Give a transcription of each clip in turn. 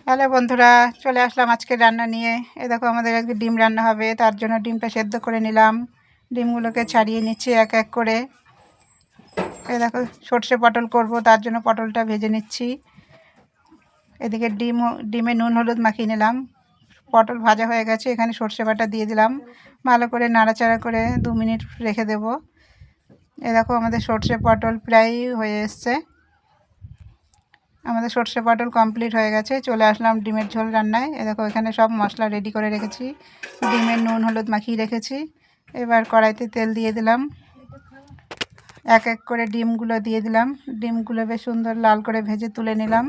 Hello বন্ধুরা, চলে আসলাম আজকের রান্না নিয়ে। এই দেখো আমাদের আজকে ডিম রান্না হবে, তার জন্য ডিমটা সেদ্ধ করে নিলাম। ডিমগুলোকে ছাড়িয়ে নিচ্ছি এক এক করে। এই দেখো সর্ষে পটল করব, তার জন্য পটলটা ভেজে নিচ্ছি। এদিকে ডিমে নুন হলুদ মাখিয়ে নিলাম। পটল ভাজা হয়ে গেছে, এখানে সর্ষে বাটা দিয়ে দিলাম। ভালো করে নাড়াচাড়া করে 2 মিনিট রেখে দেব। এই দেখো আমাদের সর্ষে পটল প্রায় হয়ে এসছে। আমাদের সর্ষে পটল কমপ্লিট হয়ে গেছে। চলে আসলাম ডিমের ঝোল রান্নায়। এ দেখো এখানে সব মশলা রেডি করে রেখেছি। ডিমের নুন হলুদ মাখিয়ে রেখেছি। এবার কড়াইতে তেল দিয়ে দিলাম। এক এক করে ডিমগুলো দিয়ে দিলাম। ডিমগুলো বেশ সুন্দর লাল করে ভেজে তুলে নিলাম।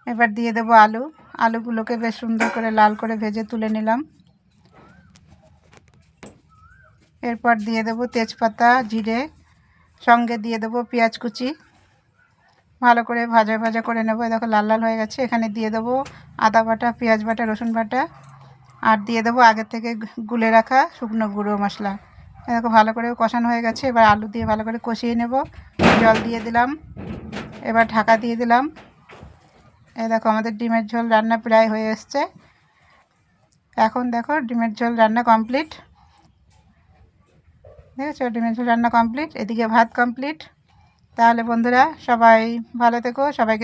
এবার দিয়ে দেবো আলু। আলুগুলোকে বেশ সুন্দর করে লাল করে ভেজে তুলে নিলাম। এরপর দিয়ে দেবো তেজপাতা, জিরে, সঙ্গে দিয়ে দেবো পেঁয়াজ কুচি। ভালো করে ভাজা ভাজা করে নেবো। দেখো লাল লাল হয়ে গেছে। এখানে দিয়ে দেবো আদা বাটা, পেঁয়াজ বাটা, রসুন বাটা, আর দিয়ে দেবো আগে থেকে গুলে রাখা শুকনো গুঁড়ো মশলা। দেখো ভালো করে কষানো হয়ে গেছে। এবার আলু দিয়ে ভালো করে কষিয়ে নেব। জল দিয়ে দিলাম। এবার ঢাকা দিয়ে দিলাম। এই দেখো আমাদের ডিমের ঝোল রান্না প্রায় হয়ে এসছে। এখন দেখো ডিমের ঝোল রান্না কমপ্লিট। দেখেছো ডিমের ঝোল রান্না কমপ্লিট। এদিকে ভাত কমপ্লিট। তাহলে বন্ধুরা সবাই ভালো থেকো। সবাইকে